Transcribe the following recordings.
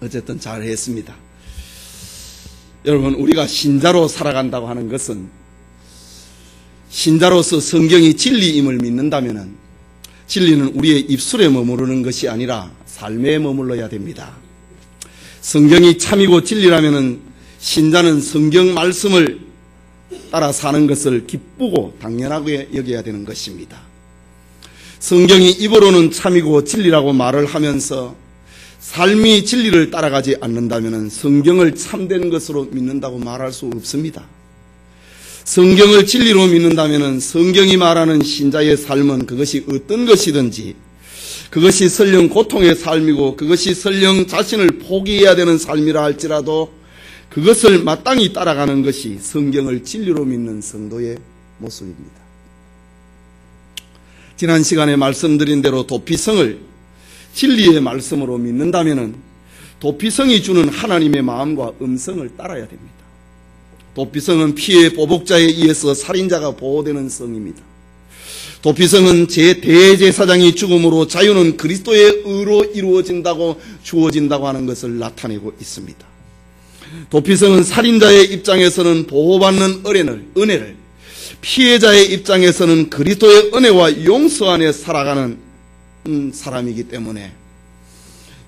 어쨌든 잘 했습니다. 여러분, 우리가 신자로 살아간다고 하는 것은 신자로서 성경이 진리임을 믿는다면 진리는 우리의 입술에 머무르는 것이 아니라 삶에 머물러야 됩니다. 성경이 참이고 진리라면 신자는 성경 말씀을 따라 사는 것을 기쁘고 당연하게 여겨야 되는 것입니다. 성경이 입으로는 참이고 진리라고 말을 하면서 삶이 진리를 따라가지 않는다면 성경을 참된 것으로 믿는다고 말할 수 없습니다. 성경을 진리로 믿는다면 성경이 말하는 신자의 삶은 그것이 어떤 것이든지, 그것이 설령 고통의 삶이고 그것이 설령 자신을 포기해야 되는 삶이라 할지라도 그것을 마땅히 따라가는 것이 성경을 진리로 믿는 성도의 모습입니다. 지난 시간에 말씀드린 대로 도피성을 진리의 말씀으로 믿는다면 도피성이 주는 하나님의 마음과 음성을 따라야 됩니다. 도피성은 피해 보복자에 의해서 살인자가 보호되는 성입니다. 도피성은 대제사장이 죽음으로 자유는 그리스도의 의로 이루어진다고 주어진다고 하는 것을 나타내고 있습니다. 도피성은 살인자의 입장에서는 보호받는 은혜를, 피해자의 입장에서는 그리스도의 은혜와 용서 안에 살아가는 사람이기 때문에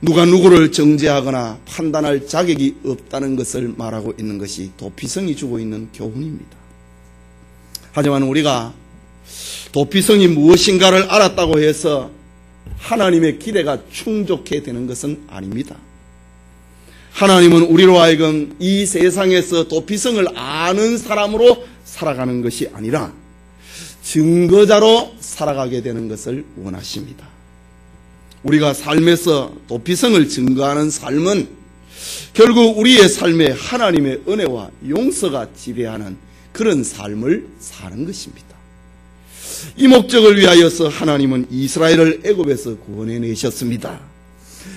누가 누구를 정죄하거나 판단할 자격이 없다는 것을 말하고 있는 것이 도피성이 주고 있는 교훈입니다. 하지만 우리가 도피성이 무엇인가를 알았다고 해서 하나님의 기대가 충족해 되는 것은 아닙니다. 하나님은 우리로 하여금 이 세상에서 도피성을 아는 사람으로 살아가는 것이 아니라 증거자로 살아가게 되는 것을 원하십니다. 우리가 삶에서 도피성을 증거하는 삶은 결국 우리의 삶에 하나님의 은혜와 용서가 지배하는 그런 삶을 사는 것입니다. 이 목적을 위하여서 하나님은 이스라엘을 애굽에서 구원해내셨습니다.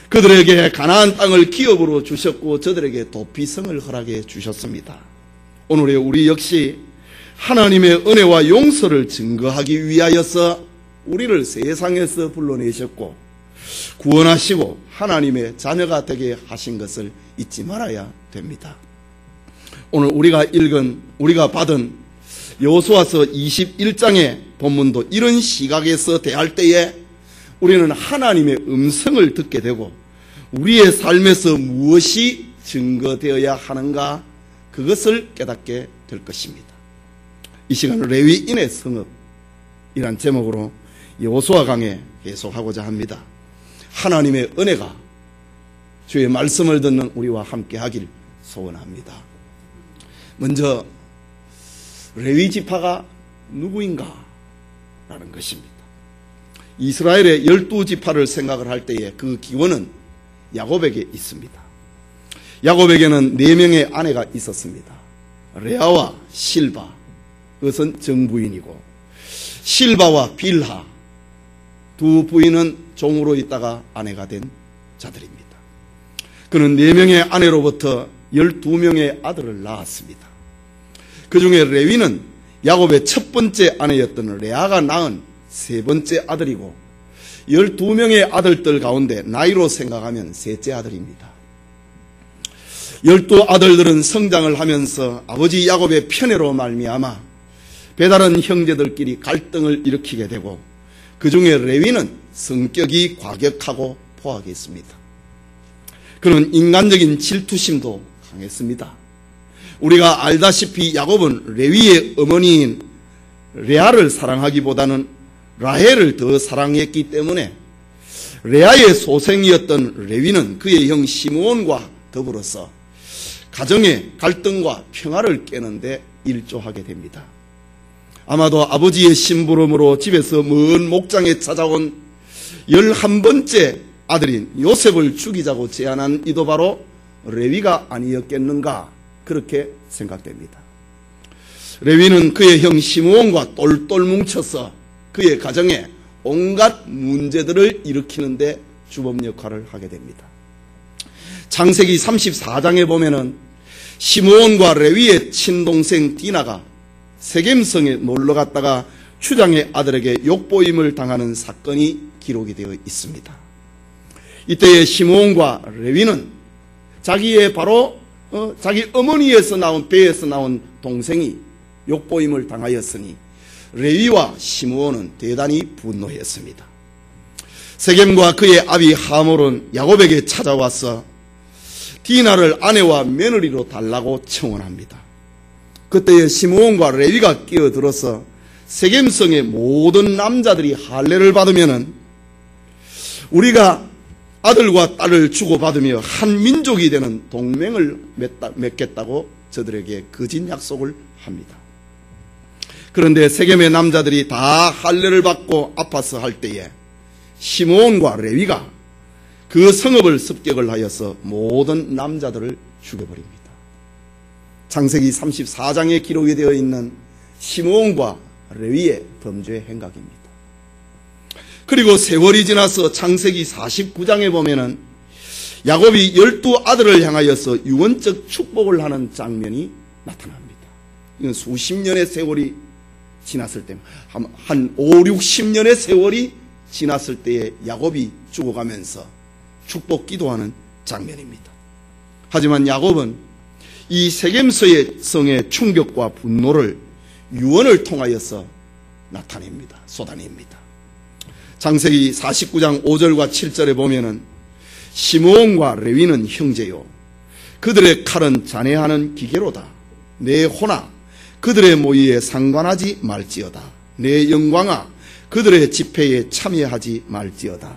그들에게 가나안 땅을 기업으로 주셨고 저들에게 도피성을 허락해 주셨습니다. 오늘의 우리 역시 하나님의 은혜와 용서를 증거하기 위하여서 우리를 세상에서 불러내셨고 구원하시고 하나님의 자녀가 되게 하신 것을 잊지 말아야 됩니다. 오늘 우리가 받은 여호수아서 21장의 본문도 이런 시각에서 대할 때에 우리는 하나님의 음성을 듣게 되고 우리의 삶에서 무엇이 증거되어야 하는가 그것을 깨닫게 될 것입니다. 이 시간 레위인의 성읍이란 제목으로 여호수아 강해 계속하고자 합니다. 하나님의 은혜가 주의 말씀을 듣는 우리와 함께 하길 소원합니다. 먼저 레위 지파가 누구인가 라는 것입니다. 이스라엘의 12지파를 생각을 할 때에 그 기원은 야곱에게 있습니다. 야곱에게는 4명의 아내가 있었습니다. 레아와 실바, 그것은 정부인이고 실바와 빌하, 두 부인은 종으로 있다가 아내가 된 자들입니다. 그는 4명의 아내로부터 12명의 아들을 낳았습니다. 그 중에 레위는 야곱의 첫 번째 아내였던 레아가 낳은 세 번째 아들이고 12명의 아들들 가운데 나이로 생각하면 셋째 아들입니다. 12아들들은 성장을 하면서 아버지 야곱의 편애로 말미암아 배다른 형제들끼리 갈등을 일으키게 되고 그 중에 레위는 성격이 과격하고 포악했습니다. 그는 인간적인 질투심도 강했습니다. 우리가 알다시피 야곱은 레위의 어머니인 레아를 사랑하기보다는 라헬을 더 사랑했기 때문에 레아의 소생이었던 레위는 그의 형 시므온과 더불어서 가정의 갈등과 평화를 깨는데 일조하게 됩니다. 아마도 아버지의 심부름으로 집에서 먼 목장에 찾아온 11번째 아들인 요셉을 죽이자고 제안한 이도 바로 레위가 아니었겠는가 그렇게 생각됩니다. 레위는 그의 형 시므온과 똘똘 뭉쳐서 그의 가정에 온갖 문제들을 일으키는데 주범 역할을 하게 됩니다. 창세기 34장에 보면은 시므온과 레위의 친동생 디나가 세겜성에 놀러갔다가 추장의 아들에게 욕보임을 당하는 사건이 기록이 되어 있습니다. 이때에 시므온과 레위는 자기의 바로 자기 어머니에서 나온 배에서 나온 동생이 욕보임을 당하였으니 레위와 시므온은 대단히 분노했습니다. 세겜과 그의 아비 하몰은 야곱에게 찾아와서 디나를 아내와 며느리로 달라고 청원합니다. 그때에 시므온과 레위가 끼어들어서 세겜성의 모든 남자들이 할례를 받으면은 우리가 아들과 딸을 주고받으며 한 민족이 되는 동맹을 맺겠다고 저들에게 거짓 약속을 합니다. 그런데 세겜의 남자들이 다 할례를 받고 아파서 할 때에 시므온과 레위가 그 성읍을 습격을 하여서 모든 남자들을 죽여버립니다. 창세기 34장에 기록이 되어 있는 시므온과 레위의 범죄 행각입니다. 그리고 세월이 지나서 창세기 49장에 보면은 야곱이 12아들을 향하여서 유언적 축복을 하는 장면이 나타납니다. 이건 수십 년의 세월이 지났을 때, 한 5, 60년의 세월이 지났을 때에 야곱이 죽어가면서 축복 기도하는 장면입니다. 하지만 야곱은 이 세겜서의 성의 충격과 분노를 유언을 통하여서 나타냅니다. 쏟아냅니다. 창세기 49장 5절과 7절에 보면은 시므온과 레위는 형제요 그들의 칼은 잔해하는 기계로다. 내 호나 그들의 모의에 상관하지 말지어다. 내 영광아 그들의 집회에 참여하지 말지어다.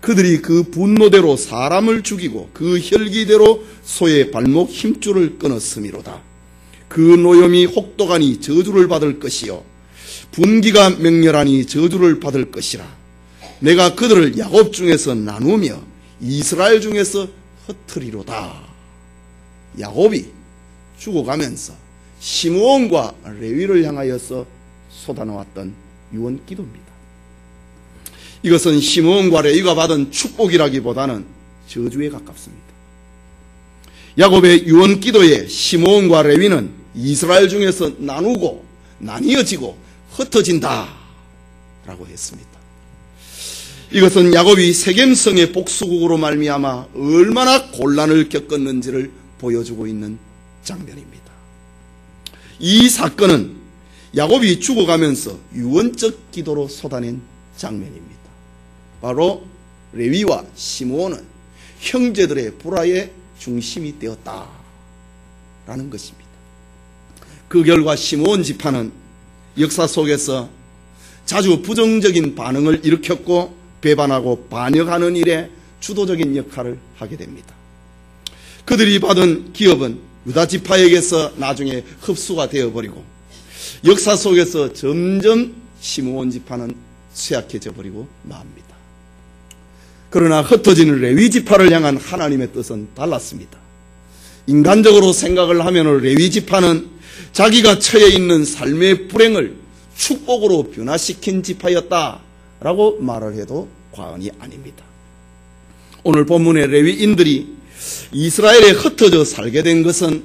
그들이 그 분노대로 사람을 죽이고 그 혈기대로 소의 발목 힘줄을 끊었음이로다. 그 노염이 혹독하니 저주를 받을 것이요 분기가 맹렬하니 저주를 받을 것이라. 내가 그들을 야곱 중에서 나누며 이스라엘 중에서 흩트리로다. 야곱이 죽어가면서 시므온과 레위를 향하여서 쏟아놓았던 유언 기도입니다. 이것은 시므온과 레위가 받은 축복이라기보다는 저주에 가깝습니다. 야곱의 유언 기도에 시므온과 레위는 이스라엘 중에서 나누고 나뉘어지고 흩어진다 라고 했습니다. 이것은 야곱이 세겜성의 복수국으로 말미암아 얼마나 곤란을 겪었는지를 보여주고 있는 장면입니다. 이 사건은 야곱이 죽어가면서 유언적 기도로 쏟아낸 장면입니다. 바로 레위와 시므온은 형제들의 불화의 중심이 되었다라는 것입니다. 그 결과 시므온 지파는 역사 속에서 자주 부정적인 반응을 일으켰고 배반하고 반역하는 일에 주도적인 역할을 하게 됩니다. 그들이 받은 기업은 유다 지파에게서 나중에 흡수가 되어버리고 역사 속에서 점점 시므온 지파는 쇠약해져 버리고 맙니다. 그러나 흩어지는 레위 지파를 향한 하나님의 뜻은 달랐습니다. 인간적으로 생각을 하면 레위 지파는 자기가 처해 있는 삶의 불행을 축복으로 변화시킨 지파였다라고 말을 해도 과언이 아닙니다. 오늘 본문의 레위인들이 이스라엘에 흩어져 살게 된 것은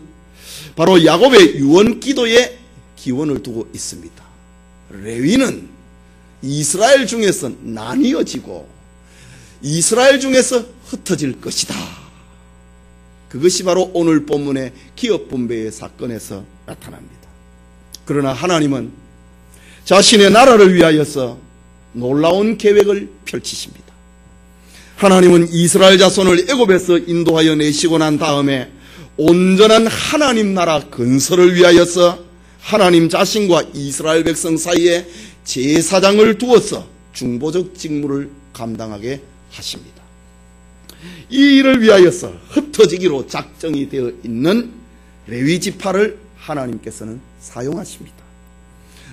바로 야곱의 유언 기도에 기원을 두고 있습니다. 레위는 이스라엘 중에서 나뉘어지고 이스라엘 중에서 흩어질 것이다. 그것이 바로 오늘 본문의 기업 분배의 사건에서 나타납니다. 그러나 하나님은 자신의 나라를 위하여서 놀라운 계획을 펼치십니다. 하나님은 이스라엘 자손을 애굽에서 인도하여 내시고 난 다음에 온전한 하나님 나라 건설을 위하여서 하나님 자신과 이스라엘 백성 사이에 제사장을 두어서 중보적 직무를 감당하게 하십니다. 이 일을 위하여서 흩어지기로 작정이 되어 있는 레위 지파를 하나님께서는 사용하십니다.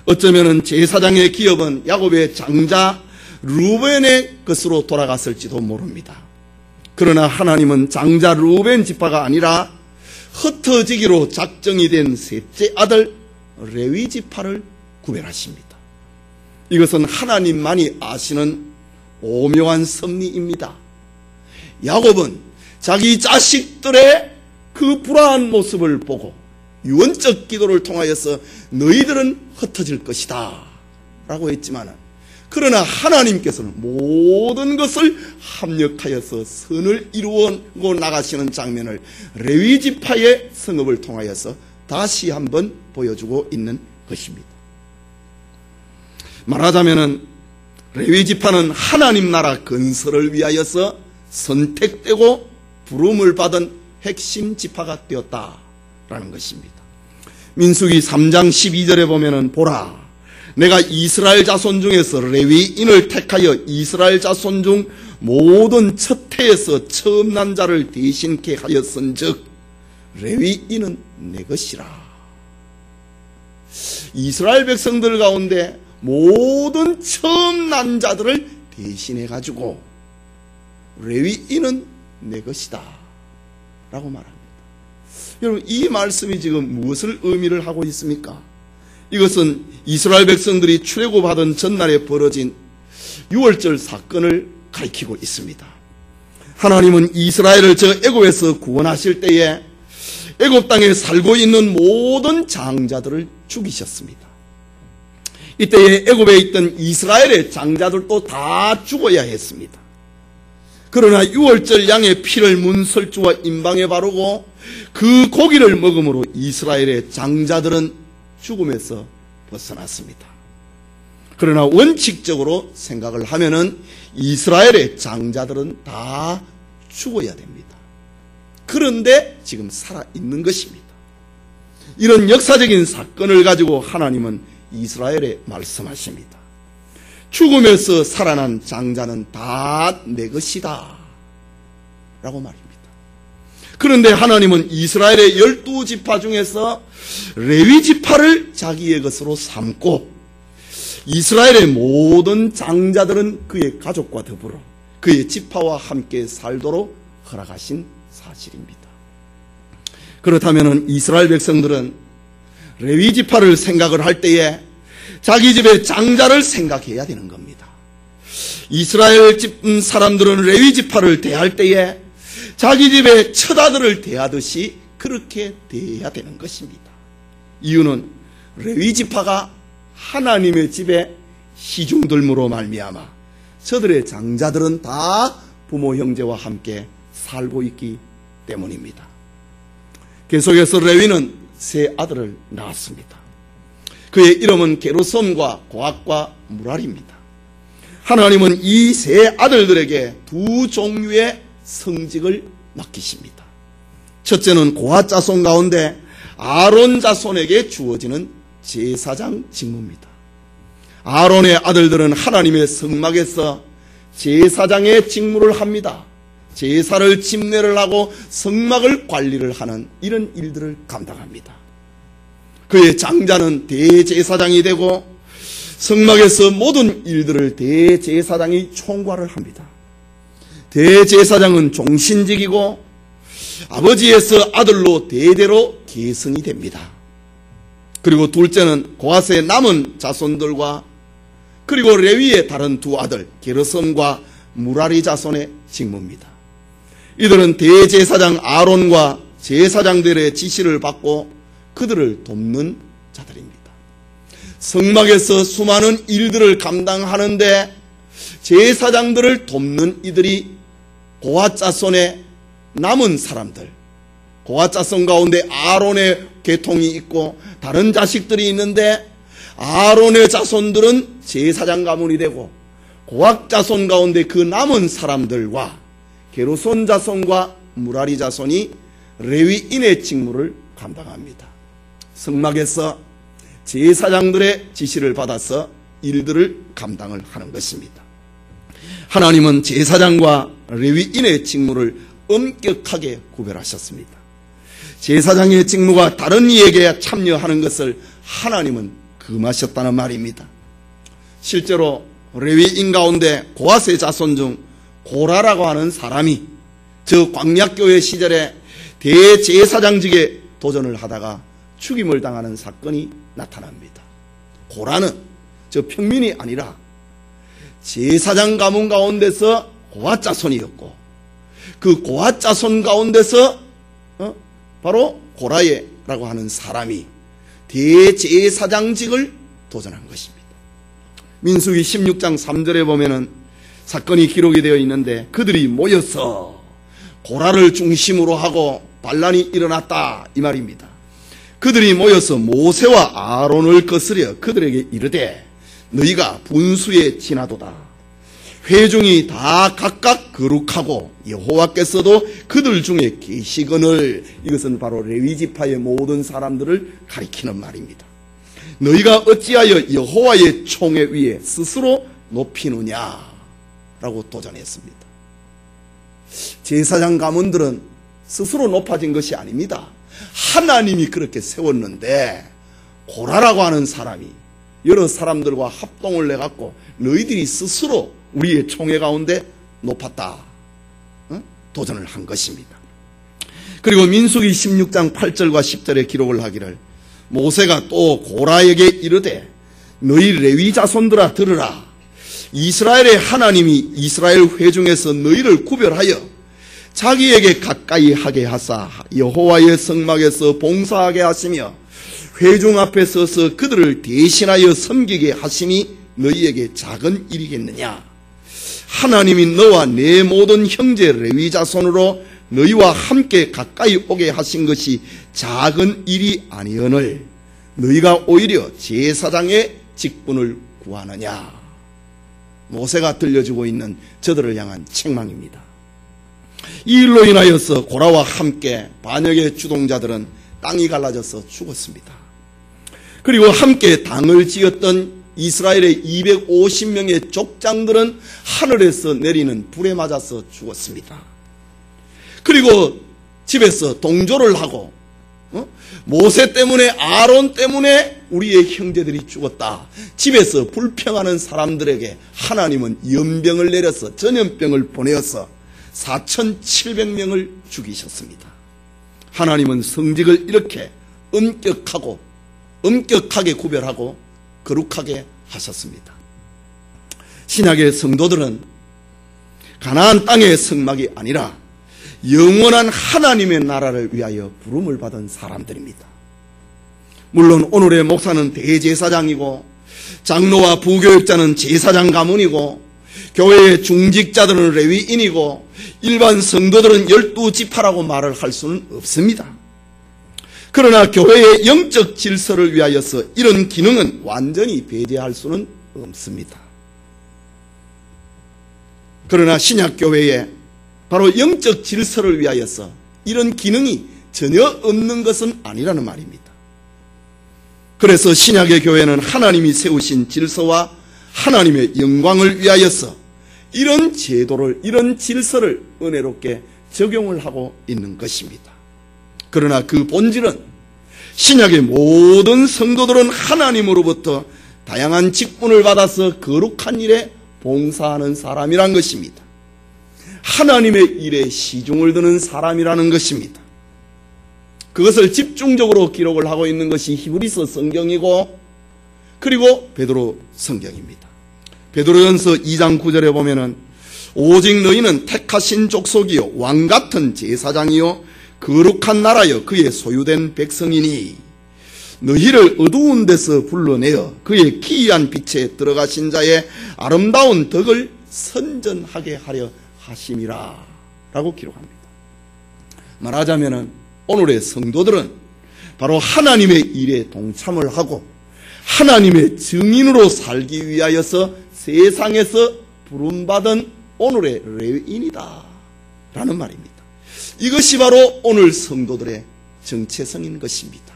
어쩌면 제사장의 기업은 야곱의 장자 루벤의 것으로 돌아갔을지도 모릅니다. 그러나 하나님은 장자 루벤 지파가 아니라 흩어지기로 작정이 된 셋째 아들 레위 지파를 구별하십니다. 이것은 하나님만이 아시는 오묘한 섭리입니다. 야곱은 자기 자식들의 그 불안한 모습을 보고 유언적 기도를 통하여서 너희들은 흩어질 것이다 라고 했지만 그러나 하나님께서는 모든 것을 합력하여서 선을 이루어 나가시는 장면을 레위지파의 성읍을 통하여서 다시 한번 보여주고 있는 것입니다. 말하자면은 레위지파는 하나님 나라 건설을 위하여서 선택되고 부름을 받은 핵심 지파가 되었다라는 것입니다. 민수기 3장 12절에 보면은 보라, 내가 이스라엘 자손 중에서 레위인을 택하여 이스라엘 자손 중 모든 첫 해에서 처음 난 자를 대신케 하였은즉 레위인은 내 것이라. 이스라엘 백성들 가운데 모든 처음 난 자들을 대신해 가지고 레위인은 내 것이다 라고 말합니다. 여러분, 이 말씀이 지금 무엇을 의미를 하고 있습니까? 이것은 이스라엘 백성들이 출애굽하던 전날에 벌어진 유월절 사건을 가리키고 있습니다. 하나님은 이스라엘을 저 애굽에서 구원하실 때에 애굽 땅에 살고 있는 모든 장자들을 죽이셨습니다. 이때에 애굽에 있던 이스라엘의 장자들도 다 죽어야 했습니다. 그러나 유월절 양의 피를 문설주와 임방에 바르고 그 고기를 먹음으로 이스라엘의 장자들은 죽음에서 벗어났습니다. 그러나 원칙적으로 생각을 하면은 이스라엘의 장자들은 다 죽어야 됩니다. 그런데 지금 살아있는 것입니다. 이런 역사적인 사건을 가지고 하나님은 이스라엘에 말씀하십니다. 죽음에서 살아난 장자는 다 내 것이다 라고 말입니다. 그런데 하나님은 이스라엘의 12지파 중에서 레위지파를 자기의 것으로 삼고 이스라엘의 모든 장자들은 그의 가족과 더불어 그의 지파와 함께 살도록 허락하신 사실입니다. 그렇다면 이스라엘 백성들은 레위지파를 생각을 할 때에 자기 집의 장자를 생각해야 되는 겁니다. 이스라엘 집 사람들은 레위지파를 대할 때에 자기 집의 처자들을 대하듯이 그렇게 대해야 되는 것입니다. 이유는 레위지파가 하나님의 집에 시중들므로 말미암아 저들의 장자들은 다 부모 형제와 함께 살고 있기 때문입니다. 계속해서 레위는 세 아들을 낳았습니다. 그의 이름은 게르솜과 고핫과 무랄입니다. 하나님은 이 세 아들들에게 두 종류의 성직을 맡기십니다. 첫째는 고핫 자손 가운데 아론 자손에게 주어지는 제사장 직무입니다. 아론의 아들들은 하나님의 성막에서 제사장의 직무를 합니다. 제사를 집례를 하고 성막을 관리를 하는 이런 일들을 감당합니다. 그의 장자는 대제사장이 되고 성막에서 모든 일들을 대제사장이 총괄을 합니다. 대제사장은 종신직이고 아버지에서 아들로 대대로 계승이 됩니다. 그리고 둘째는 고핫의 남은 자손들과 그리고 레위의 다른 두 아들 게르솜과 무라리 자손의 직무입니다. 이들은 대제사장 아론과 제사장들의 지시를 받고 그들을 돕는 자들입니다. 성막에서 수많은 일들을 감당하는데 제사장들을 돕는 이들이 고핫 자손의 남은 사람들, 고핫 자손 가운데 아론의 계통이 있고 다른 자식들이 있는데 아론의 자손들은 제사장 가문이 되고 고핫 자손 가운데 그 남은 사람들과 게르솜 자손과 무라리 자손이 레위인의 직무를 감당합니다. 성막에서 제사장들의 지시를 받아서 일들을 감당을 하는 것입니다. 하나님은 제사장과 레위인의 직무를 엄격하게 구별하셨습니다. 제사장의 직무가 다른 이에게 참여하는 것을 하나님은 금하셨다는 말입니다. 실제로 레위인 가운데 고핫의 자손 중 고라라고 하는 사람이 저 광야교회 시절에 대제사장직에 도전을 하다가 죽임을 당하는 사건이 나타납니다. 고라는 저 평민이 아니라 제사장 가문 가운데서 고핫 자손이었고 그 고핫 자손 가운데서 바로 고라예라고 하는 사람이 대제사장직을 도전한 것입니다. 민수기 16장 3절에 보면은 사건이 기록이 되어 있는데 그들이 모여서 고라를 중심으로 하고 반란이 일어났다 이 말입니다. 그들이 모여서 모세와 아론을 거스려 그들에게 이르되 너희가 분수에 지나도다. 회중이 다 각각 거룩하고 여호와께서도 그들 중에 계시거늘. 이것은 바로 레위지파의 모든 사람들을 가리키는 말입니다. 너희가 어찌하여 여호와의 총회 위에 스스로 높이느냐 라고 도전했습니다. 제사장 가문들은 스스로 높아진 것이 아닙니다. 하나님이 그렇게 세웠는데 고라라고 하는 사람이 여러 사람들과 합동을 해갖고 너희들이 스스로 우리의 총회 가운데 높았다 도전을 한 것입니다. 그리고 민수기 16장 8절과 10절에 기록을 하기를 모세가 또 고라에게 이르되 너희 레위 자손들아 들으라. 이스라엘의 하나님이 이스라엘 회중에서 너희를 구별하여 자기에게 가까이 하게 하사 여호와의 성막에서 봉사하게 하시며 회중 앞에 서서 그들을 대신하여 섬기게 하심이 너희에게 작은 일이겠느냐. 하나님이 너와 내 모든 형제 레위 자손으로 너희와 함께 가까이 오게 하신 것이 작은 일이 아니오늘 너희가 오히려 제사장의 직분을 구하느냐. 모세가 들려주고 있는 저들을 향한 책망입니다. 이 일로 인하여서 고라와 함께 반역의 주동자들은 땅이 갈라져서 죽었습니다. 그리고 함께 당을 지었던 이스라엘의 250명의 족장들은 하늘에서 내리는 불에 맞아서 죽었습니다. 그리고 집에서 동조를 하고 모세 때문에 아론 때문에 우리의 형제들이 죽었다. 집에서 불평하는 사람들에게 하나님은 연병을 내려서 전염병을 보내어서 4,700명을 죽이셨습니다. 하나님은 성직을 이렇게 엄격하게 구별하고 거룩하게 하셨습니다. 신약의 성도들은 가나안 땅의 성막이 아니라 영원한 하나님의 나라를 위하여 부름을 받은 사람들입니다. 물론 오늘의 목사는 대제사장이고 장로와 부교육자는 제사장 가문이고 교회의 중직자들은 레위인이고 일반 성도들은 12지파라고 말을 할 수는 없습니다. 그러나 교회의 영적 질서를 위하여서 이런 기능은 완전히 배제할 수는 없습니다. 그러나 신약교회에 바로 영적 질서를 위하여서 이런 기능이 전혀 없는 것은 아니라는 말입니다. 그래서 신약의 교회는 하나님이 세우신 질서와 하나님의 영광을 위하여서 이런 제도를, 이런 질서를 은혜롭게 적용을 하고 있는 것입니다. 그러나 그 본질은 신약의 모든 성도들은 하나님으로부터 다양한 직분을 받아서 거룩한 일에 봉사하는 사람이란 것입니다. 하나님의 일에 시중을 드는 사람이라는 것입니다. 그것을 집중적으로 기록을 하고 있는 것이 히브리서 성경이고 그리고 베드로 성경입니다. 베드로전서 2장 9절에 보면은 오직 너희는 택하신 족속이요 왕같은 제사장이요 거룩한 나라여 그의 소유된 백성이니 너희를 어두운 데서 불러내어 그의 기이한 빛에 들어가신 자의 아름다운 덕을 선전하게 하려 하심이라 라고 기록합니다. 말하자면 오늘의 성도들은 바로 하나님의 일에 동참을 하고 하나님의 증인으로 살기 위하여서 세상에서 부름받은 오늘의 레위인이다 라는 말입니다. 이것이 바로 오늘 성도들의 정체성인 것입니다.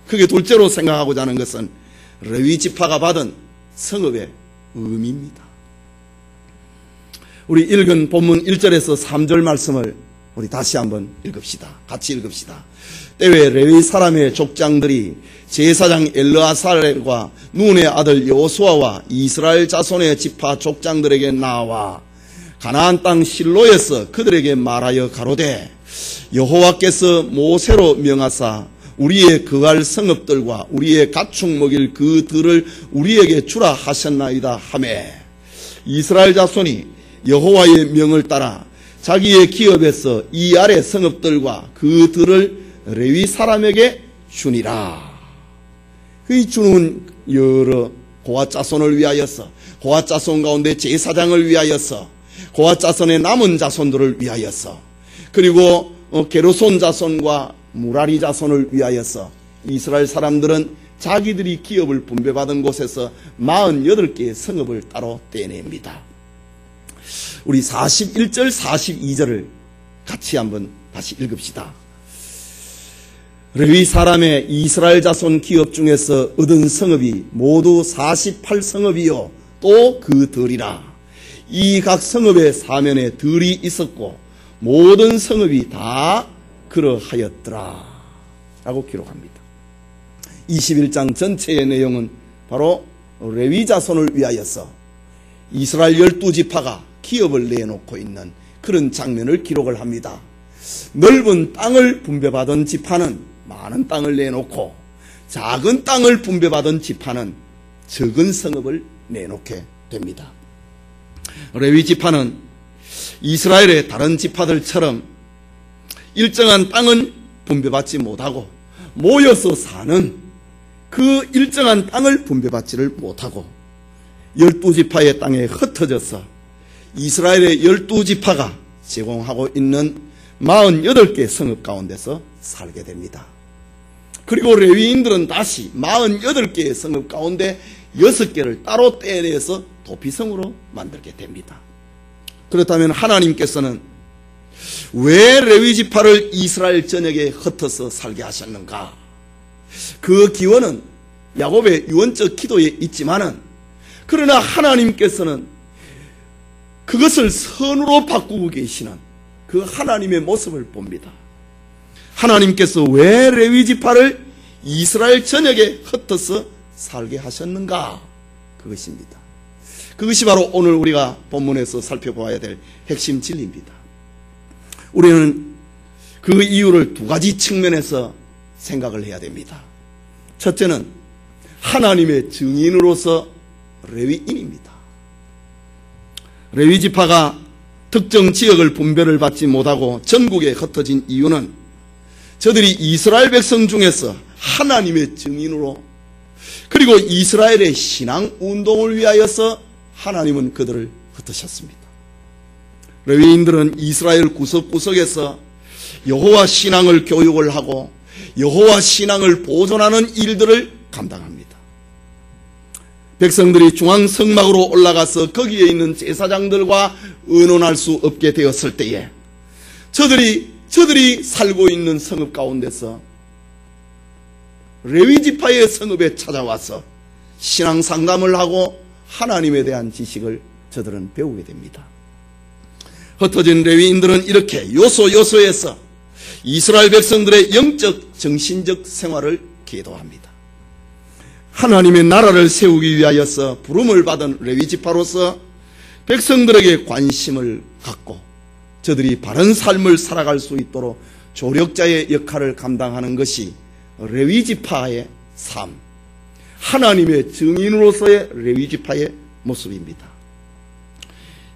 그게 둘째로 생각하고자 하는 것은 레위지파가 받은 성읍의 의미입니다. 우리 읽은 본문 1절에서 3절 말씀을 우리 다시 한번 읽읍시다. 같이 읽읍시다. 때에 레위 사람의 족장들이 제사장 엘르아살과 눈의 아들 여호수아와 이스라엘 자손의 지파 족장들에게 나와 가나안 땅 실로에서 그들에게 말하여 가로되 여호와께서 모세로 명하사 우리의 거할 성읍들과 우리의 가축 먹일 그 들을 우리에게 주라 하셨나이다 하매 이스라엘 자손이 여호와의 명을 따라 자기의 기업에서 이 아래 성읍들과 그 들을 레위 사람에게 주니라. 그 주는 여러 고앗 자손을 위하여서, 고앗 자손 가운데 제사장을 위하여서, 고앗 자손의 남은 자손들을 위하여서, 그리고 게르손 자손과 무라리 자손을 위하여서 이스라엘 사람들은 자기들이 기업을 분배받은 곳에서 48개의 성읍을 따로 떼냅니다. 우리 41절 42절을 같이 한번 다시 읽읍시다. 레위 사람의 이스라엘 자손 기업 중에서 얻은 성읍이 모두 48성읍이요 또 그 들이라. 이 각 성읍의 사면에 들이 있었고 모든 성읍이 다 그러하였더라 라고 기록합니다. 21장 전체의 내용은 바로 레위 자손을 위하여서 이스라엘 12지파가 기업을 내놓고 있는 그런 장면을 기록을 합니다. 넓은 땅을 분배받은 지파는 많은 땅을 내놓고, 작은 땅을 분배받은 지파는 적은 성읍을 내놓게 됩니다. 레위 지파는 이스라엘의 다른 지파들처럼 일정한 땅은 분배받지 못하고 모여서 사는 그 일정한 땅을 분배받지를 못하고 12지파의 땅에 흩어져서 이스라엘의 12지파가 제공하고 있는 48개 성읍 가운데서 살게 됩니다. 그리고 레위인들은 다시 48개의 성읍 가운데 6개를 따로 떼내서 도피성으로 만들게 됩니다. 그렇다면 하나님께서는 왜 레위지파를 이스라엘 전역에 흩어서 살게 하셨는가? 그 기원은 야곱의 유언적 기도에 있지만은, 그러나 하나님께서는 그것을 선으로 바꾸고 계시는 그 하나님의 모습을 봅니다. 하나님께서 왜 레위지파를 이스라엘 전역에 흩어서 살게 하셨는가? 그것입니다. 그것이 바로 오늘 우리가 본문에서 살펴보아야 될 핵심 진리입니다. 우리는 그 이유를 두 가지 측면에서 생각을 해야 됩니다. 첫째는 하나님의 증인으로서 레위인입니다. 레위지파가 특정 지역을 분배를 받지 못하고 전국에 흩어진 이유는 저들이 이스라엘 백성 중에서 하나님의 증인으로, 그리고 이스라엘의 신앙 운동을 위하여서 하나님은 그들을 흩으셨습니다. 레위인들은 이스라엘 구석구석에서 여호와 신앙을 교육을 하고 여호와 신앙을 보존하는 일들을 감당합니다. 백성들이 중앙성막으로 올라가서 거기에 있는 제사장들과 의논할 수 없게 되었을 때에 저들이 살고 있는 성읍 가운데서 레위지파의 성읍에 찾아와서 신앙 상담을 하고 하나님에 대한 지식을 저들은 배우게 됩니다. 흩어진 레위인들은 이렇게 요소요소에서 이스라엘 백성들의 영적 정신적 생활을 계도합니다. 하나님의 나라를 세우기 위하여서 부름을 받은 레위지파로서 백성들에게 관심을 갖고 저들이 바른 삶을 살아갈 수 있도록 조력자의 역할을 감당하는 것이 레위지파의 삶, 하나님의 증인으로서의 레위지파의 모습입니다.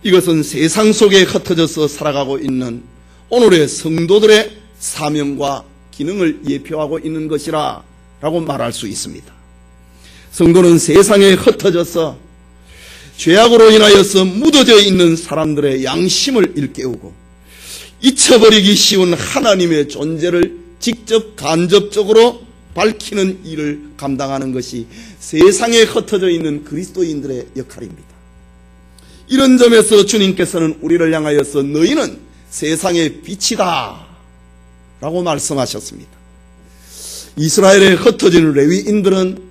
이것은 세상 속에 흩어져서 살아가고 있는 오늘의 성도들의 사명과 기능을 예표하고 있는 것이라 라고 말할 수 있습니다. 성도는 세상에 흩어져서 죄악으로 인하여서 묻어져 있는 사람들의 양심을 일깨우고 잊혀버리기 쉬운 하나님의 존재를 직접 간접적으로 밝히는 일을 감당하는 것이 세상에 흩어져 있는 그리스도인들의 역할입니다. 이런 점에서 주님께서는 우리를 향하여서 너희는 세상의 빛이다 라고 말씀하셨습니다. 이스라엘에 흩어진 레위인들은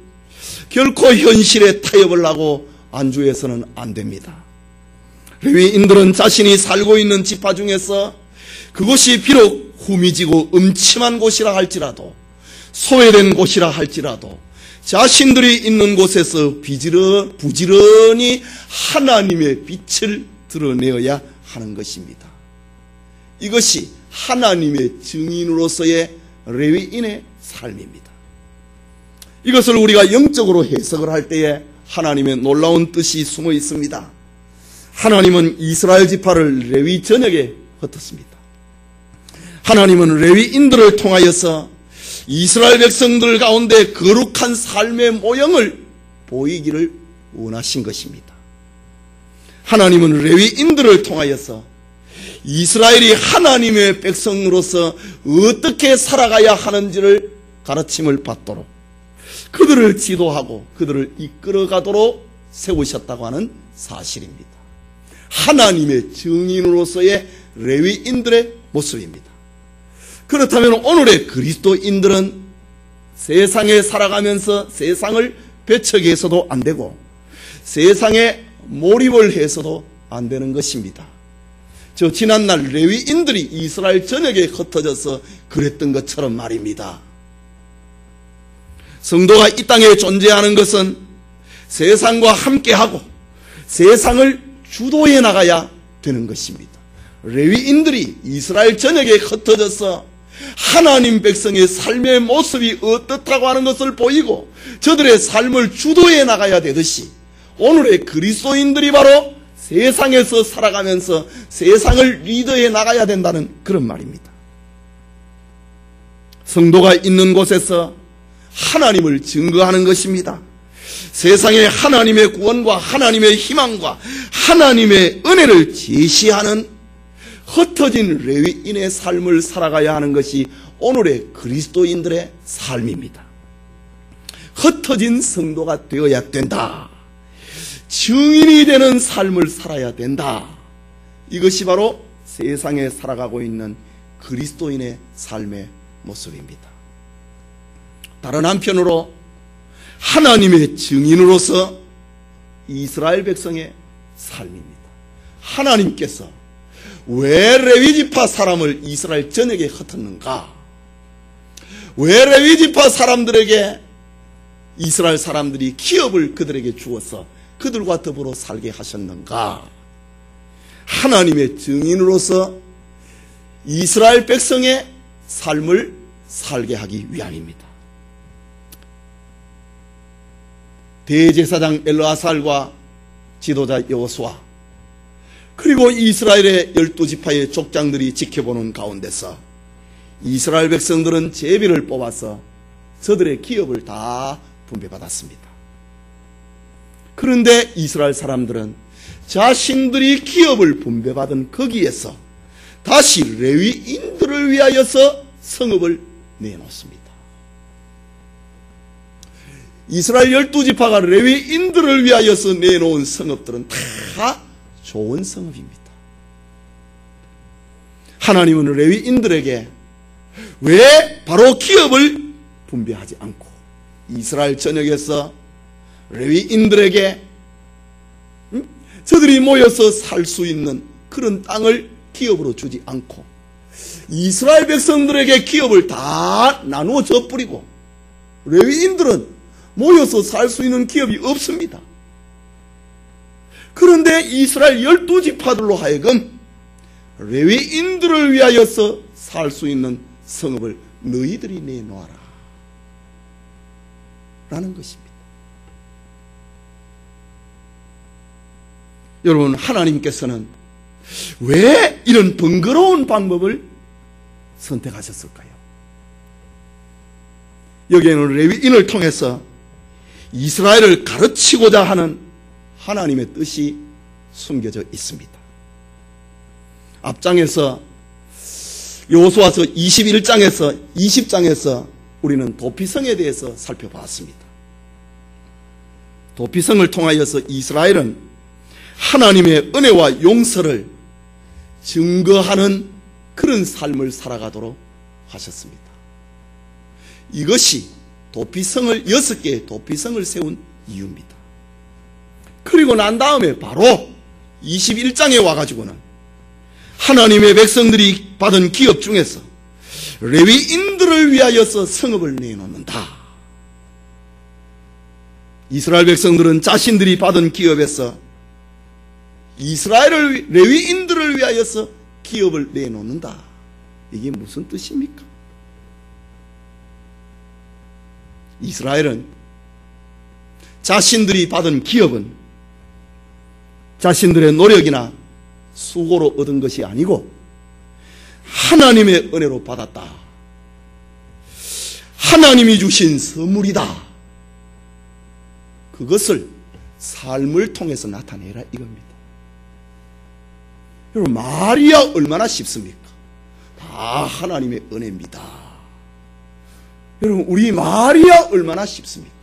결코 현실에 타협을 하고 안주해서는 안 됩니다. 레위인들은 자신이 살고 있는 지파 중에서 그곳이 비록 후미지고 음침한 곳이라 할지라도, 소외된 곳이라 할지라도 자신들이 있는 곳에서 부지런히 하나님의 빛을 드러내어야 하는 것입니다. 이것이 하나님의 증인으로서의 레위인의 삶입니다. 이것을 우리가 영적으로 해석을 할 때에 하나님의 놀라운 뜻이 숨어 있습니다. 하나님은 이스라엘 지파를 레위 전역에 흩었습니다. 하나님은 레위인들을 통하여서 이스라엘 백성들 가운데 거룩한 삶의 모형을 보이기를 원하신 것입니다. 하나님은 레위인들을 통하여서 이스라엘이 하나님의 백성으로서 어떻게 살아가야 하는지를 가르침을 받도록 그들을 지도하고 그들을 이끌어가도록 세우셨다고 하는 사실입니다. 하나님의 증인으로서의 레위인들의 모습입니다. 그렇다면 오늘의 그리스도인들은 세상에 살아가면서 세상을 배척해서도 안 되고 세상에 몰입을 해서도 안 되는 것입니다. 저 지난날 레위인들이 이스라엘 전역에 흩어져서 그랬던 것처럼 말입니다. 성도가 이 땅에 존재하는 것은 세상과 함께하고 세상을 주도해 나가야 되는 것입니다. 레위인들이 이스라엘 전역에 흩어져서 하나님 백성의 삶의 모습이 어떻다고 하는 것을 보이고 저들의 삶을 주도해 나가야 되듯이 오늘의 그리스도인들이 바로 세상에서 살아가면서 세상을 리더해 나가야 된다는 그런 말입니다. 성도가 있는 곳에서 하나님을 증거하는 것입니다. 세상에 하나님의 구원과 하나님의 희망과 하나님의 은혜를 제시하는 흩어진 레위인의 삶을 살아가야 하는 것이 오늘의 그리스도인들의 삶입니다. 흩어진 성도가 되어야 된다. 증인이 되는 삶을 살아야 된다. 이것이 바로 세상에 살아가고 있는 그리스도인의 삶의 모습입니다. 다른 한편으로 하나님의 증인으로서 이스라엘 백성의 삶입니다. 하나님께서 왜 레위지파 사람을 이스라엘 전역에 흩었는가? 왜 레위지파 사람들에게 이스라엘 사람들이 기업을 그들에게 주어서 그들과 더불어 살게 하셨는가? 하나님의 증인으로서 이스라엘 백성의 삶을 살게 하기 위함입니다. 대제사장 엘르아살과 지도자 여호수아 그리고 이스라엘의 12지파의 족장들이 지켜보는 가운데서 이스라엘 백성들은 제비를 뽑아서 저들의 기업을 다 분배받았습니다. 그런데 이스라엘 사람들은 자신들이 기업을 분배받은 거기에서 다시 레위인들을 위하여서 성읍을 내놓습니다. 이스라엘 12지파가 레위인들을 위하여서 내놓은 성읍들은 다 좋은 성읍입니다. 하나님은 레위인들에게 왜 바로 기업을 분배하지 않고 이스라엘 전역에서 레위인들에게 저들이 모여서 살 수 있는 그런 땅을 기업으로 주지 않고 이스라엘 백성들에게 기업을 다 나누어 줘 뿌리고 레위인들은 모여서 살 수 있는 기업이 없습니다. 그런데 이스라엘 12지파들로 하여금 레위인들을 위하여서 살 수 있는 성읍을 너희들이 내놓아라 라는 것입니다. 여러분, 하나님께서는 왜 이런 번거로운 방법을 선택하셨을까요? 여기에는 레위인을 통해서 이스라엘을 가르치고자 하는 하나님의 뜻이 숨겨져 있습니다. 앞장에서 여호수아서 21장에서 20장에서 우리는 도피성에 대해서 살펴봤습니다. 도피성을 통하여서 이스라엘은 하나님의 은혜와 용서를 증거하는 그런 삶을 살아가도록 하셨습니다. 이것이 도피성을 6개의 도피성을 세운 이유입니다. 그리고 난 다음에 바로 21장에 와가지고는 하나님의 백성들이 받은 기업 중에서 레위인들을 위하여서 성읍을 내놓는다. 이스라엘 백성들은 자신들이 받은 기업에서 이스라엘을 레위인들을 위하여서 기업을 내놓는다. 이게 무슨 뜻입니까? 이스라엘은 자신들이 받은 기업은 자신들의 노력이나 수고로 얻은 것이 아니고 하나님의 은혜로 받았다. 하나님이 주신 선물이다. 그것을 삶을 통해서 나타내라 이겁니다. 여러분, 말이야 얼마나 쉽습니까? 다 하나님의 은혜입니다. 여러분, 우리 말이야 얼마나 쉽습니까?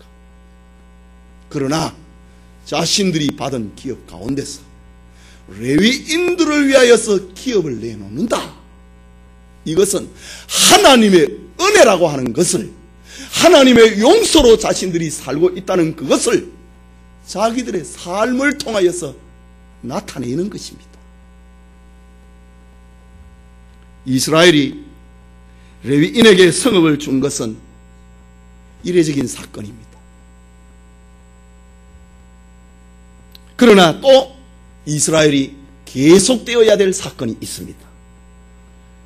그러나 자신들이 받은 기업 가운데서 레위인들을 위하여서 기업을 내놓는다. 이것은 하나님의 은혜라고 하는 것을, 하나님의 용서로 자신들이 살고 있다는 그것을 자기들의 삶을 통하여서 나타내는 것입니다. 이스라엘이 레위인에게 성읍을 준 것은 이례적인 사건입니다. 그러나 또 이스라엘이 계속되어야 될 사건이 있습니다.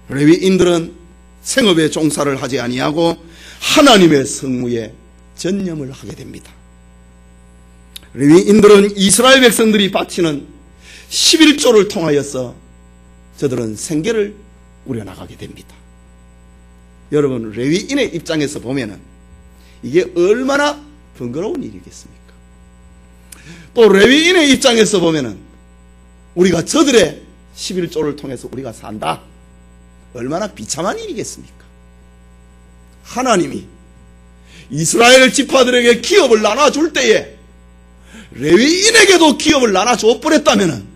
레위인들은 생업에 종사를 하지 아니하고 하나님의 성무에 전념을 하게 됩니다. 레위인들은 이스라엘 백성들이 바치는 11조를 통하여서 저들은 생계를 꾸려나가게 됩니다. 여러분, 레위인의 입장에서 보면은 이게 얼마나 번거로운 일이겠습니까? 또 레위인의 입장에서 보면은 우리가 저들의 11조를 통해서 우리가 산다, 얼마나 비참한 일이겠습니까? 하나님이 이스라엘 지파들에게 기업을 나눠줄 때에 레위인에게도 기업을 나눠줘 버렸다면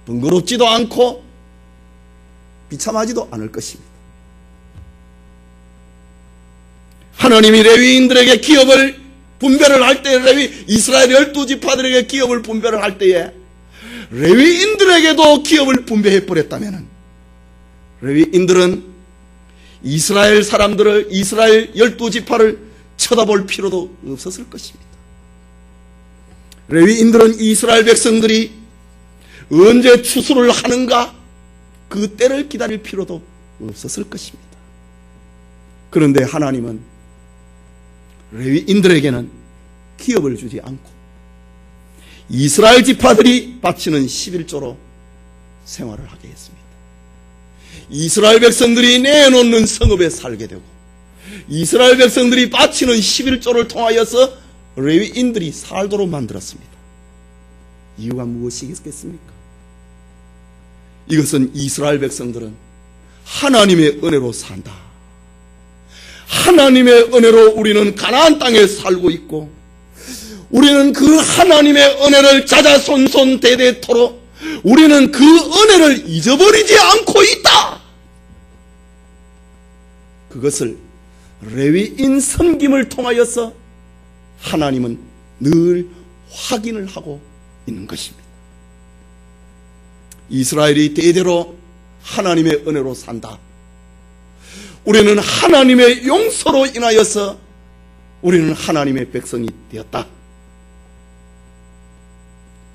번거롭지도 않고 비참하지도 않을 것입니다. 하나님이 레위인들에게 기업을 분배를 할 때, 이스라엘 12지파들에게 기업을 분배를 할 때에 레위인들에게도 기업을 분배해 버렸다면 레위인들은 이스라엘 사람들을, 이스라엘 12지파를 쳐다볼 필요도 없었을 것입니다. 레위인들은 이스라엘 백성들이 언제 추수를 하는가 그 때를 기다릴 필요도 없었을 것입니다. 그런데 하나님은 레위인들에게는 기업을 주지 않고 이스라엘 지파들이 바치는 11조로 생활을 하게 했습니다. 이스라엘 백성들이 내놓는 성읍에 살게 되고 이스라엘 백성들이 바치는 11조를 통하여서 레위인들이 살도록 만들었습니다. 이유가 무엇이겠습니까? 이것은 이스라엘 백성들은 하나님의 은혜로 산다. 하나님의 은혜로 우리는 가나안 땅에 살고 있고 우리는 그 하나님의 은혜를 자자손손 대대토록 우리는 그 은혜를 잊어버리지 않고 있다. 그것을 레위인 섬김을 통하여서 하나님은 늘 확인을 하고 있는 것입니다. 이스라엘이 대대로 하나님의 은혜로 산다. 우리는 하나님의 용서로 인하여서 우리는 하나님의 백성이 되었다.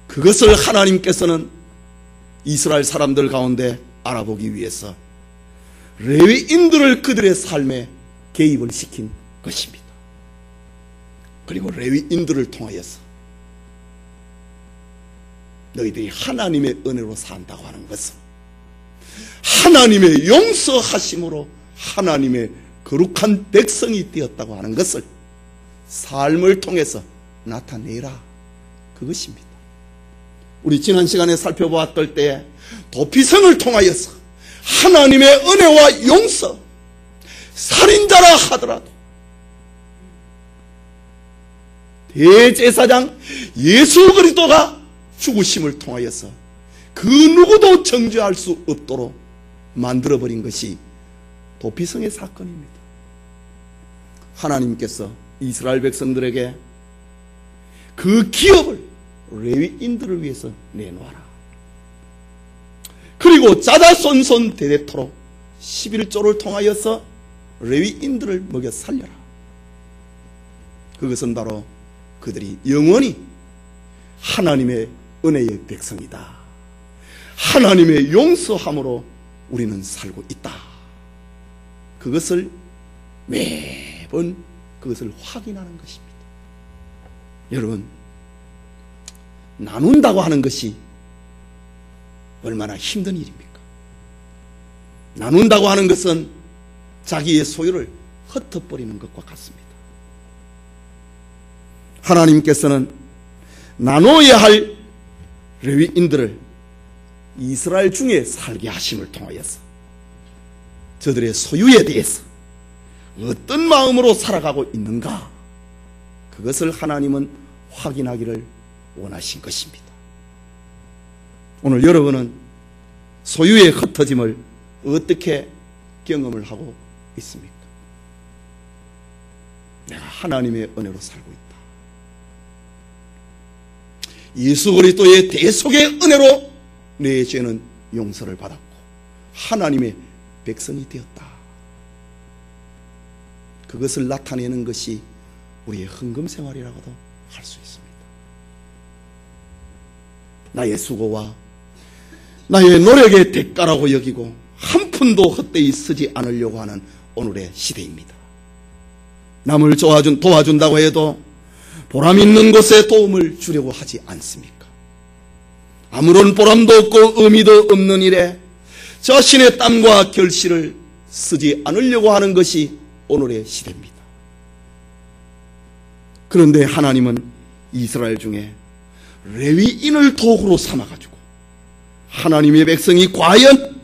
그것을 하나님께서는 이스라엘 사람들 가운데 알아보기 위해서 레위인들을 그들의 삶에 개입을 시킨 것입니다. 그리고 레위인들을 통하여서 너희들이 하나님의 은혜로 산다고 하는 것은 하나님의 용서하심으로 하나님의 거룩한 백성이 되었다고 하는 것을 삶을 통해서 나타내라, 그것입니다. 우리 지난 시간에 살펴보았던 때에 도피성을 통하여서 하나님의 은혜와 용서, 살인자라 하더라도 대제사장 예수 그리스도가 죽으심을 통하여서 그 누구도 정죄할 수 없도록 만들어버린 것이 도피성의 사건입니다. 하나님께서 이스라엘 백성들에게 그 기업을 레위인들을 위해서 내놓아라. 그리고 자자손손 대대토록 11조를 통하여서 레위인들을 먹여 살려라. 그것은 바로 그들이 영원히 하나님의 은혜의 백성이다. 하나님의 용서함으로 우리는 살고 있다. 그것을 매번 그것을 확인하는 것입니다. 여러분, 나눈다고 하는 것이 얼마나 힘든 일입니까? 나눈다고 하는 것은 자기의 소유를 흩어버리는 것과 같습니다. 하나님께서는 나눠야 할 레위인들을 이스라엘 중에 살게 하심을 통하여서 저들의 소유에 대해서 어떤 마음으로 살아가고 있는가, 그것을 하나님은 확인하기를 원하신 것입니다. 오늘 여러분은 소유의 흩어짐을 어떻게 경험을 하고 있습니까? 내가 하나님의 은혜로 살고 있다. 예수 그리스도의 대속의 은혜로 내 죄는 용서를 받았고 하나님의 백성이 되었다. 그것을 나타내는 것이 우리의 헌금 생활이라고도 할 수 있습니다. 나의 수고와 나의 노력의 대가라고 여기고 한 푼도 헛되이 쓰지 않으려고 하는 오늘의 시대입니다. 남을 도와준다고 해도 보람 있는 곳에 도움을 주려고 하지 않습니까? 아무런 보람도 없고 의미도 없는 일에 자신의 땀과 결실을 쓰지 않으려고 하는 것이 오늘의 시대입니다. 그런데 하나님은 이스라엘 중에 레위인을 도구로 삼아가지고 하나님의 백성이 과연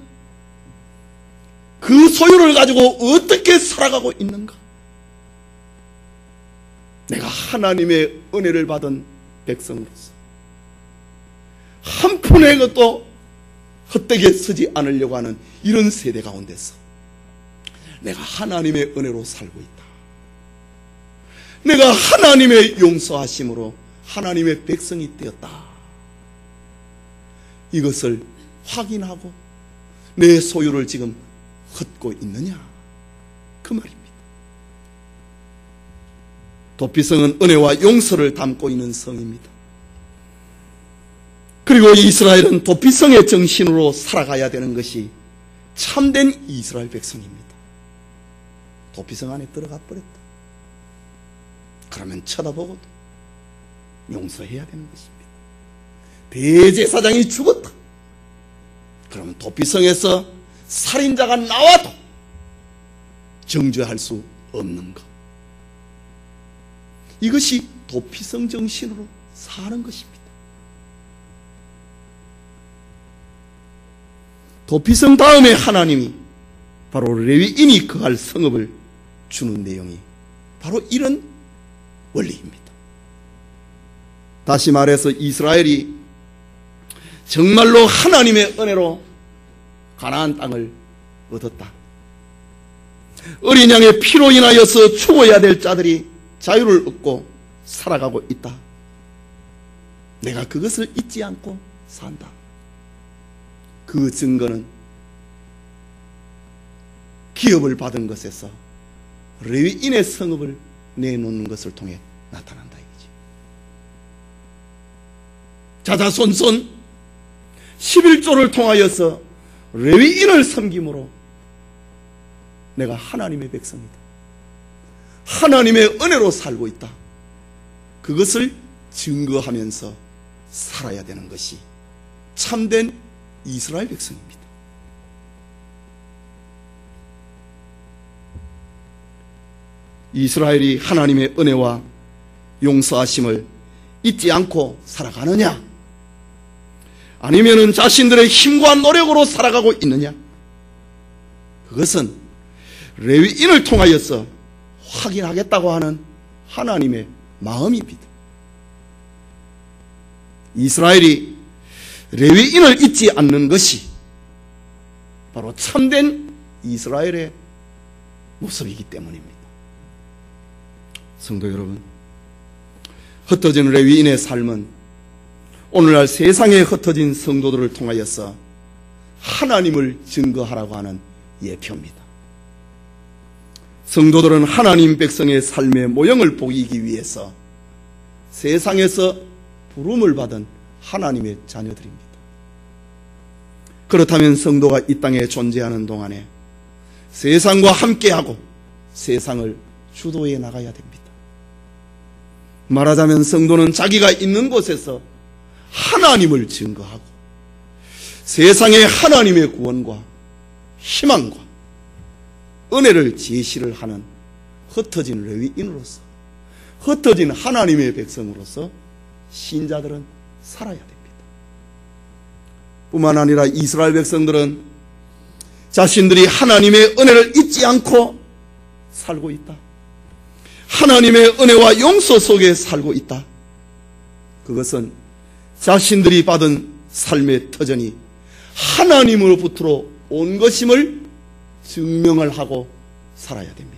그 소유를 가지고 어떻게 살아가고 있는가? 내가 하나님의 은혜를 받은 백성으로서 한 푼의 것도 헛되게 쓰지 않으려고 하는 이런 세대 가운데서 내가 하나님의 은혜로 살고 있다. 내가 하나님의 용서하심으로 하나님의 백성이 되었다. 이것을 확인하고 내 소유를 지금 헛고 있느냐, 그 말입니다. 도피성은 은혜와 용서를 담고 있는 성입니다. 그리고 이스라엘은 도피성의 정신으로 살아가야 되는 것이 참된 이스라엘 백성입니다. 도피성 안에 들어가 버렸다. 그러면 쳐다보고도 용서해야 되는 것입니다. 대제사장이 죽었다. 그러면 도피성에서 살인자가 나와도 정죄할 수 없는 것. 이것이 도피성 정신으로 사는 것입니다. 도피성 다음에 하나님이 바로 레위인이 거할 성읍을 주는 내용이 바로 이런 원리입니다. 다시 말해서 이스라엘이 정말로 하나님의 은혜로 가나안 땅을 얻었다. 어린 양의 피로 인하여서 죽어야 될 자들이 자유를 얻고 살아가고 있다. 내가 그것을 잊지 않고 산다. 그 증거는 기업을 받은 것에서 레위인의 성읍을 내놓는 것을 통해 나타난다 이거지. 자자손손 11조를 통하여서 레위인을 섬김으로 내가 하나님의 백성이다. 하나님의 은혜로 살고 있다. 그것을 증거하면서 살아야 되는 것이 참된 이스라엘 백성입니다. 이스라엘이 하나님의 은혜와 용서하심을 잊지 않고 살아가느냐? 아니면은 자신들의 힘과 노력으로 살아가고 있느냐? 그것은 레위인을 통하여서 확인하겠다고 하는 하나님의 마음입니다. 이스라엘이 레위인을 잊지 않는 것이 바로 참된 이스라엘의 모습이기 때문입니다. 성도 여러분, 흩어진 레위인의 삶은 오늘날 세상에 흩어진 성도들을 통하여서 하나님을 증거하라고 하는 예표입니다. 성도들은 하나님 백성의 삶의 모형을 보이기 위해서 세상에서 부름을 받은 하나님의 자녀들입니다. 그렇다면 성도가 이 땅에 존재하는 동안에 세상과 함께하고 세상을 주도해 나가야 됩니다. 말하자면 성도는 자기가 있는 곳에서 하나님을 증거하고 세상에 하나님의 구원과 희망과 은혜를 제시를 하는 흩어진 레위인으로서 흩어진 하나님의 백성으로서 신자들은 살아야 됩니다. 뿐만 아니라 이스라엘 백성들은 자신들이 하나님의 은혜를 잊지 않고 살고 있다. 하나님의 은혜와 용서 속에 살고 있다. 그것은 자신들이 받은 삶의 터전이 하나님으로부터 온 것임을 증명을 하고 살아야 됩니다.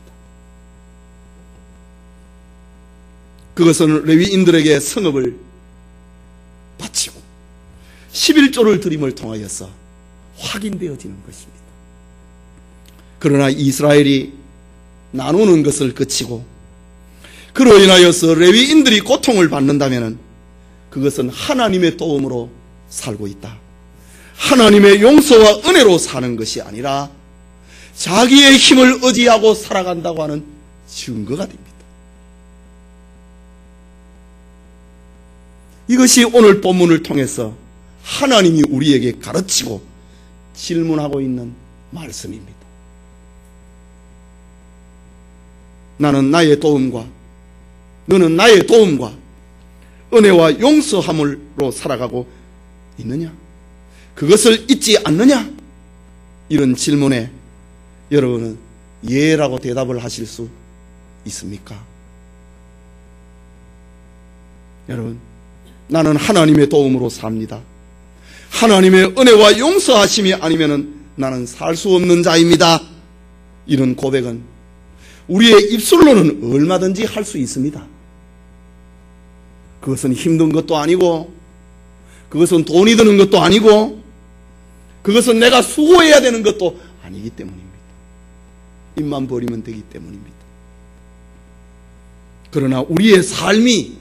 그것은 레위인들에게 성읍을 바치고 11조를 드림을 통하여서 확인되어지는 것입니다. 그러나 이스라엘이 나누는 것을 그치고 그로 인하여서 레위인들이 고통을 받는다면 그것은 하나님의 도움으로 살고 있다. 하나님의 용서와 은혜로 사는 것이 아니라 자기의 힘을 의지하고 살아간다고 하는 증거가 됩니다. 이것이 오늘 본문을 통해서 하나님이 우리에게 가르치고 질문하고 있는 말씀입니다. 나는 나의 도움과 너는 나의 도움과 은혜와 용서함으로 살아가고 있느냐? 그것을 잊지 않느냐? 이런 질문에 여러분은 예라고 대답을 하실 수 있습니까? 여러분, 나는 하나님의 도움으로 삽니다. 하나님의 은혜와 용서하심이 아니면 나는 살 수 없는 자입니다. 이런 고백은 우리의 입술로는 얼마든지 할 수 있습니다. 그것은 힘든 것도 아니고 그것은 돈이 드는 것도 아니고 그것은 내가 수고해야 되는 것도 아니기 때문입니다. 입만 버리면 되기 때문입니다. 그러나 우리의 삶이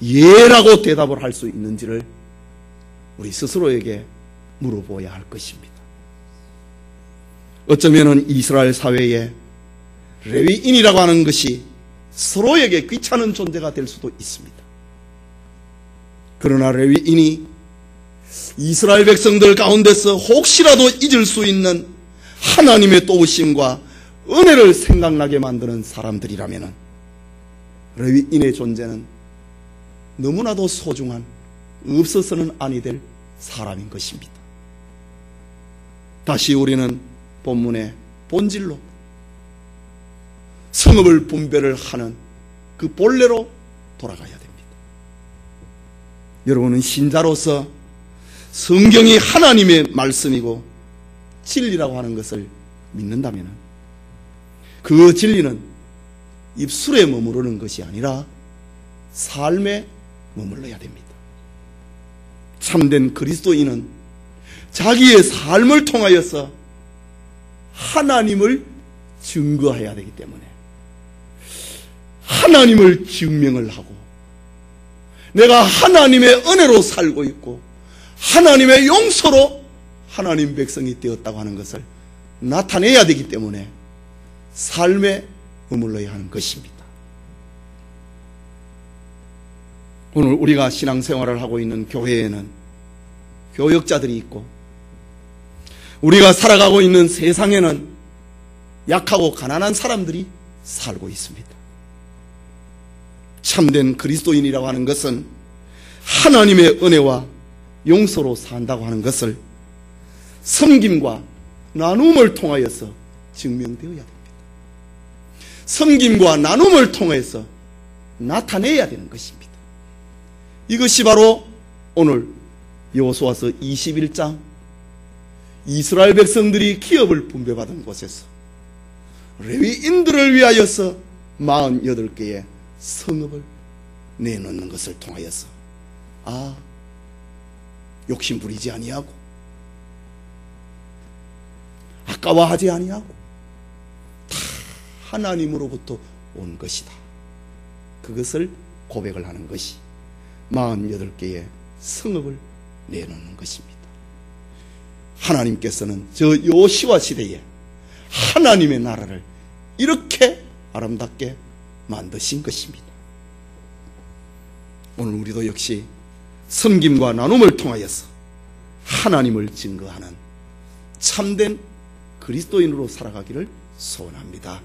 예라고 대답을 할 수 있는지를 우리 스스로에게 물어보아야 할 것입니다. 어쩌면 이스라엘 사회에 레위인이라고 하는 것이 서로에게 귀찮은 존재가 될 수도 있습니다. 그러나 레위인이 이스라엘 백성들 가운데서 혹시라도 잊을 수 있는 하나님의 도우심과 은혜를 생각나게 만드는 사람들이라면 레위인의 존재는 너무나도 소중한 없어서는 아니 될 사람인 것입니다. 다시 우리는 본문의 본질로 성읍을 분별을 하는 그 본래로 돌아가야 됩니다. 여러분은 신자로서 성경이 하나님의 말씀이고 진리라고 하는 것을 믿는다면 그 진리는 입술에 머무르는 것이 아니라 삶에 머물러야 됩니다. 참된 그리스도인은 자기의 삶을 통하여서 하나님을 증거해야 되기 때문에 하나님을 증명을 하고 내가 하나님의 은혜로 살고 있고 하나님의 용서로 하나님 백성이 되었다고 하는 것을 나타내야 되기 때문에 삶에 머물러야 하는 것입니다. 오늘 우리가 신앙생활을 하고 있는 교회에는 교역자들이 있고 우리가 살아가고 있는 세상에는 약하고 가난한 사람들이 살고 있습니다. 참된 그리스도인이라고 하는 것은 하나님의 은혜와 용서로 산다고 하는 것을 섬김과 나눔을 통하여서 증명되어야 됩니다. 섬김과 나눔을 통해서 나타내야 되는 것입니다. 이것이 바로 오늘 여호수아서 21장 이스라엘 백성들이 기업을 분배받은 곳에서 레위인들을 위하여서 48개의 성읍을 내놓는 것을 통하여서 욕심 부리지 아니하고 아까워하지 아니하고 다 하나님으로부터 온 것이다. 그것을 고백을 하는 것이 48개의 성읍을 내놓는 것입니다. 하나님께서는 저 요시와 시대에 하나님의 나라를 이렇게 아름답게 만드신 것입니다. 오늘 우리도 역시 섬김과 나눔을 통하여서 하나님을 증거하는 참된 그리스도인으로 살아가기를 소원합니다.